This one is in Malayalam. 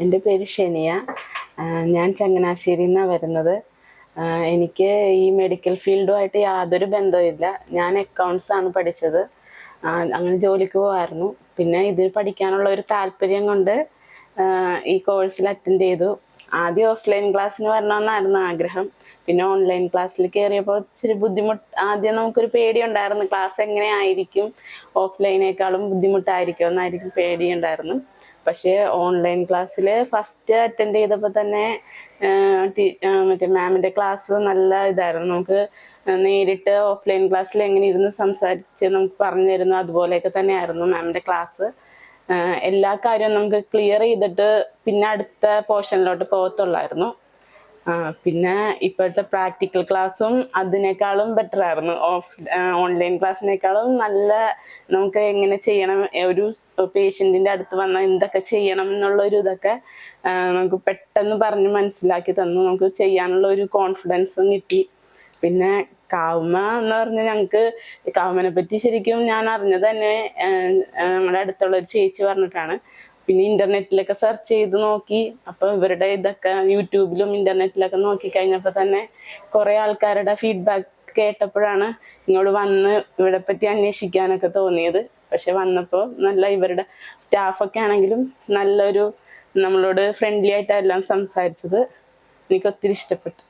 എൻ്റെ പേര് ഷെനിയ. ഞാൻ ചങ്ങനാശ്ശേരിയിൽ നിന്നാണ് വരുന്നത്. എനിക്ക് ഈ മെഡിക്കൽ ഫീൽഡുമായിട്ട് യാതൊരു ബന്ധവുമില്ല. ഞാൻ അക്കൗണ്ട്സ് ആണ് പഠിച്ചത്. അങ്ങനെ ജോലിക്ക് പോകാമായിരുന്നു. പിന്നെ ഇത് പഠിക്കാനുള്ള ഒരു താല്പര്യം കൊണ്ട് ഈ കോഴ്സിൽ അറ്റൻഡ് ചെയ്തു. ആദ്യം ഓഫ്ലൈൻ ക്ലാസ്സിന് വരണമെന്നായിരുന്നു ആഗ്രഹം. പിന്നെ ഓൺലൈൻ ക്ലാസ്സിൽ കയറിയപ്പോൾ ഇച്ചിരി ആദ്യം നമുക്കൊരു പേടിയുണ്ടായിരുന്നു. ക്ലാസ് എങ്ങനെയായിരിക്കും, ഓഫ്ലൈനേക്കാളും ബുദ്ധിമുട്ടായിരിക്കും എന്നായിരിക്കും പേടിയുണ്ടായിരുന്നു. പക്ഷേ ഓൺലൈൻ ക്ലാസ്സിൽ ഫസ്റ്റ് അറ്റൻഡ് ചെയ്തപ്പോൾ തന്നെ മറ്റേ മാമിൻ്റെ ക്ലാസ് നല്ല ഇതായിരുന്നു. നമുക്ക് നേരിട്ട് ഓഫ്ലൈൻ ക്ലാസ്സിൽ എങ്ങനെ ഇരുന്ന് സംസാരിച്ച് നമുക്ക് പറഞ്ഞു തരുന്നു അതുപോലെയൊക്കെ തന്നെയായിരുന്നു മാമിൻ്റെ ക്ലാസ്. എല്ലാ കാര്യവും നമുക്ക് ക്ലിയർ ചെയ്തിട്ട് പിന്നെ അടുത്ത പോർഷനിലോട്ട് പോകത്തുള്ളായിരുന്നു. പിന്നെ ഇപ്പോഴത്തെ പ്രാക്ടിക്കൽ ക്ലാസ്സും അതിനേക്കാളും ബെറ്റർ ആയിരുന്നു. ഓൺലൈൻ ക്ലാസ്സിനേക്കാളും നല്ല നമുക്ക് എങ്ങനെ ചെയ്യണം, ഒരു പേഷ്യൻറ്റിൻ്റെ അടുത്ത് വന്നാൽ എന്തൊക്കെ ചെയ്യണം എന്നുള്ളൊരു ഇതൊക്കെ നമുക്ക് പെട്ടെന്ന് പറഞ്ഞ് മനസ്സിലാക്കി തന്നു. നമുക്ക് ചെയ്യാനുള്ള ഒരു കോൺഫിഡൻസും കിട്ടി. പിന്നെ കാവുമ്മ എന്ന് പറഞ്ഞാൽ ഞങ്ങൾക്ക് കാവുമ്മനെ പറ്റി ശരിക്കും ഞാൻ അറിഞ്ഞത് തന്നെ നമ്മുടെ അടുത്തുള്ള ഒരു ചേച്ചി പറഞ്ഞിട്ടാണ്. പിന്നെ ഇന്റർനെറ്റിലൊക്കെ സെർച്ച് ചെയ്ത് നോക്കി. അപ്പോൾ ഇവരുടെ ഇതൊക്കെ യൂട്യൂബിലും ഇന്റർനെറ്റിലൊക്കെ നോക്കി കഴിഞ്ഞപ്പോൾ തന്നെ കുറേ ആൾക്കാരുടെ ഫീഡ്ബാക്ക് കേട്ടപ്പോഴാണ് ഇങ്ങോട്ട് വന്ന് ഇവിടെ പറ്റി അന്വേഷിക്കാനൊക്കെ തോന്നിയത്. പക്ഷെ വന്നപ്പോൾ നല്ല ഇവരുടെ സ്റ്റാഫൊക്കെ ആണെങ്കിലും നല്ലൊരു നമ്മളോട് ഫ്രണ്ട്ലി ആയിട്ടെല്ലാം സംസാരിച്ചത്. എനിക്ക് ഒത്തിരി ഇഷ്ടപ്പെട്ടു.